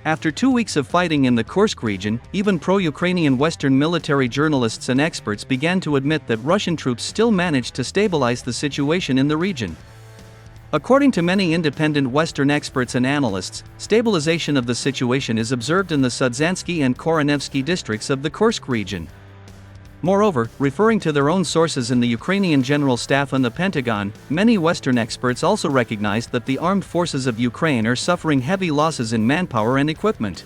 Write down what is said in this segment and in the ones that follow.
After 2 weeks of fighting in the Kursk region, even pro-Ukrainian Western military journalists and experts began to admit that Russian troops still managed to stabilize the situation in the region. According to many independent Western experts and analysts, stabilization of the situation is observed in the Syrskyi and Koronevsky districts of the Kursk region. Moreover, referring to their own sources in the Ukrainian General Staff and the Pentagon, many Western experts also recognized that the armed forces of Ukraine are suffering heavy losses in manpower and equipment.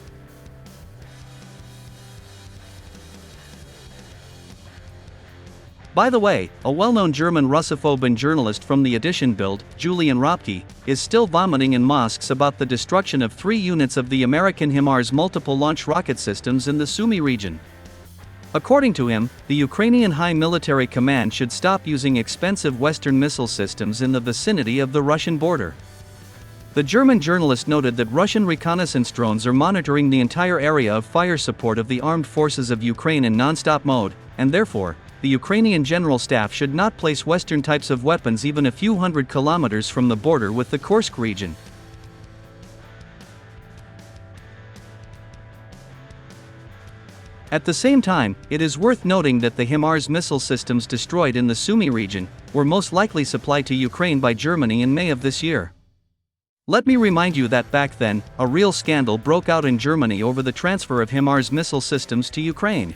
By the way, a well-known German Russophobe and journalist from the Edition Bild, Julian Ropke, is still vomiting in mosques about the destruction of 3 units of the American HIMARS multiple launch rocket systems in the Sumy region. According to him, the Ukrainian High Military Command should stop using expensive Western missile systems in the vicinity of the Russian border. The German journalist noted that Russian reconnaissance drones are monitoring the entire area of fire support of the armed forces of Ukraine in non-stop mode, and therefore, the Ukrainian General Staff should not place Western types of weapons even a few hundred kilometers from the border with the Kursk region. At the same time, it is worth noting that the HIMARS missile systems destroyed in the Sumy region were most likely supplied to Ukraine by Germany in May of this year. Let me remind you that back then, a real scandal broke out in Germany over the transfer of HIMARS missile systems to Ukraine.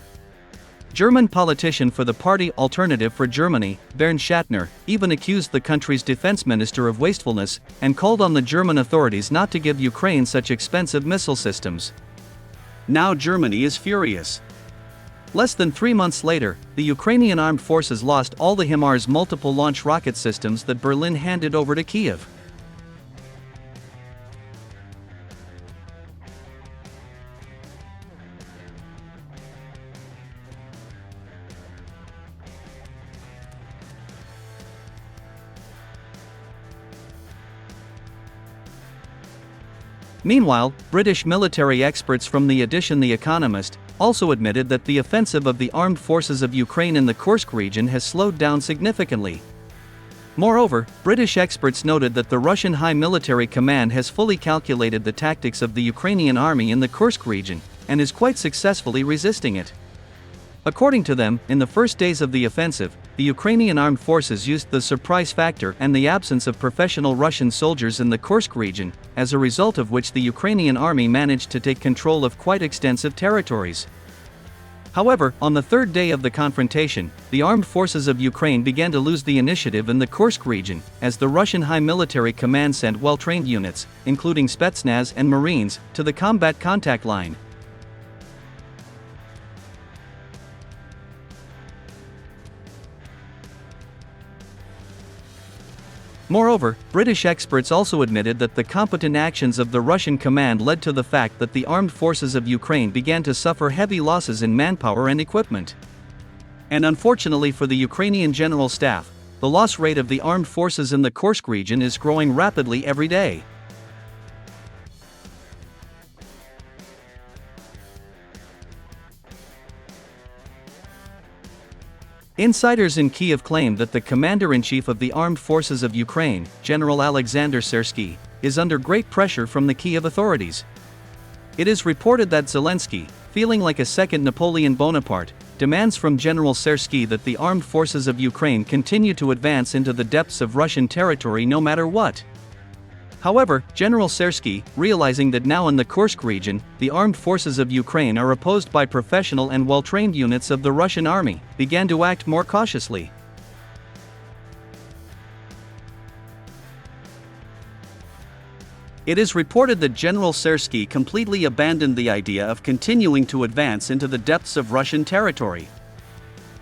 German politician for the party Alternative for Germany, Bernd Schattner, even accused the country's defense minister of wastefulness and called on the German authorities not to give Ukraine such expensive missile systems. Now Germany is furious. Less than 3 months later, the Ukrainian armed forces lost all the HIMARS multiple launch rocket systems that Berlin handed over to Kiev. Meanwhile, British military experts from the edition The Economist also admitted that the offensive of the armed forces of Ukraine in the Kursk region has slowed down significantly. Moreover, British experts noted that the Russian High Military Command has fully calculated the tactics of the Ukrainian army in the Kursk region and is quite successfully resisting it. According to them, in the first days of the offensive, the Ukrainian armed forces used the surprise factor and the absence of professional Russian soldiers in the Kursk region, as a result of which the Ukrainian army managed to take control of quite extensive territories. However, on the third day of the confrontation, the armed forces of Ukraine began to lose the initiative in the Kursk region, as the Russian High Military Command sent well-trained units, including Spetsnaz and Marines, to the combat contact line. Moreover, British experts also admitted that the competent actions of the Russian command led to the fact that the armed forces of Ukraine began to suffer heavy losses in manpower and equipment. And unfortunately for the Ukrainian General Staff, the loss rate of the armed forces in the Kursk region is growing rapidly every day. Insiders in Kiev claim that the commander-in-chief of the armed forces of Ukraine, General Alexander Syrskyi, is under great pressure from the Kiev authorities. It is reported that Zelenskyy, feeling like a second Napoleon Bonaparte, demands from General Syrskyi that the armed forces of Ukraine continue to advance into the depths of Russian territory no matter what. However, General Syrskyi, realizing that now in the Kursk region, the armed forces of Ukraine are opposed by professional and well-trained units of the Russian army, began to act more cautiously. It is reported that General Syrskyi completely abandoned the idea of continuing to advance into the depths of Russian territory.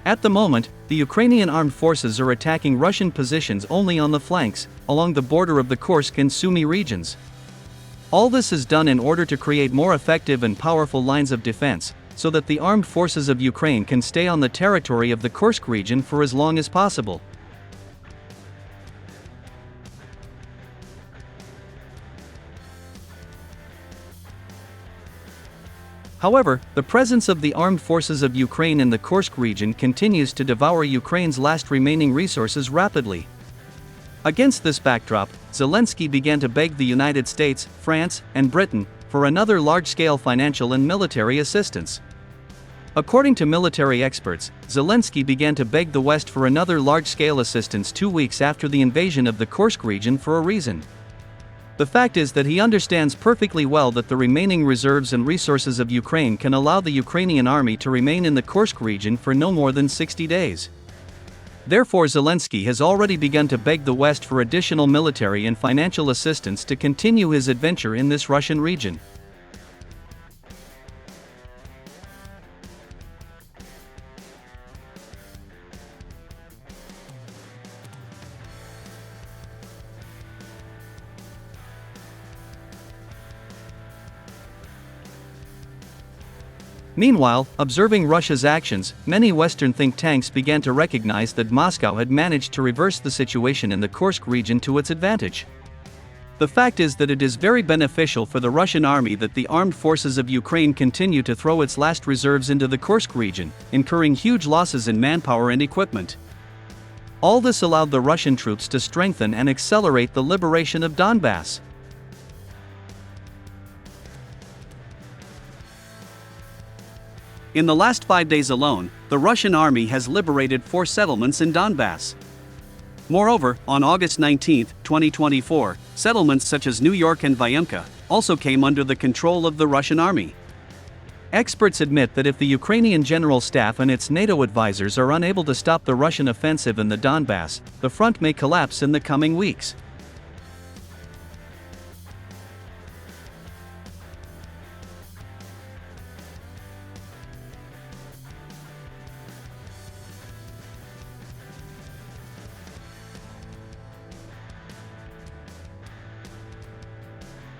At the moment, the Ukrainian armed forces are attacking Russian positions only on the flanks, along the border of the Kursk and Sumy regions. All this is done in order to create more effective and powerful lines of defense, so that the armed forces of Ukraine can stay on the territory of the Kursk region for as long as possible. However, the presence of the armed forces of Ukraine in the Kursk region continues to devour Ukraine's last remaining resources rapidly. Against this backdrop, Zelenskyy began to beg the United States, France, and Britain for another large-scale financial and military assistance. According to military experts, Zelenskyy began to beg the West for another large-scale assistance 2 weeks after the invasion of the Kursk region for a reason. The fact is that he understands perfectly well that the remaining reserves and resources of Ukraine can allow the Ukrainian army to remain in the Kursk region for no more than 60 days. Therefore, Zelenskyy has already begun to beg the West for additional military and financial assistance to continue his adventure in this Russian region. Meanwhile, observing Russia's actions, many Western think tanks began to recognize that Moscow had managed to reverse the situation in the Kursk region to its advantage. The fact is that it is very beneficial for the Russian army that the armed forces of Ukraine continue to throw its last reserves into the Kursk region, incurring huge losses in manpower and equipment. All this allowed the Russian troops to strengthen and accelerate the liberation of Donbas. In the last 5 days alone, the Russian army has liberated 4 settlements in Donbas. Moreover, on August 19, 2024, settlements such as New York and Vyemka also came under the control of the Russian army. Experts admit that if the Ukrainian General Staff and its NATO advisors are unable to stop the Russian offensive in the Donbas, the front may collapse in the coming weeks.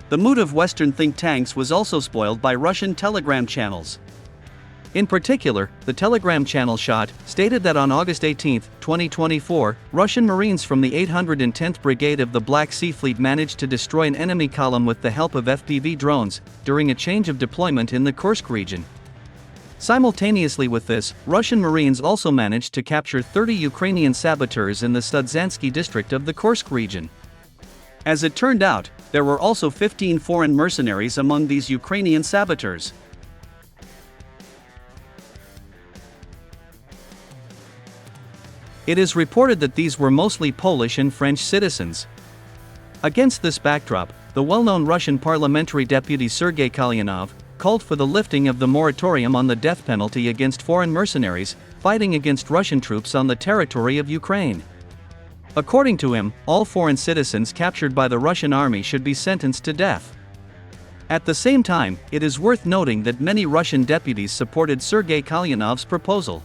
The mood of Western think tanks was also spoiled by Russian Telegram channels. In particular, the Telegram channel SHOT stated that on August 18, 2024, Russian Marines from the 810th Brigade of the Black Sea Fleet managed to destroy an enemy column with the help of FPV drones during a change of deployment in the Kursk region. Simultaneously with this, Russian Marines also managed to capture 30 Ukrainian saboteurs in the Syrskyi district of the Kursk region. As it turned out, there were also 15 foreign mercenaries among these Ukrainian saboteurs. It is reported that these were mostly Polish and French citizens. Against this backdrop, the well-known Russian parliamentary deputy Sergei Kalyanov called for the lifting of the moratorium on the death penalty against foreign mercenaries fighting against Russian troops on the territory of Ukraine. According to him, all foreign citizens captured by the Russian army should be sentenced to death. At the same time, it is worth noting that many Russian deputies supported Sergei Kalyanov's proposal.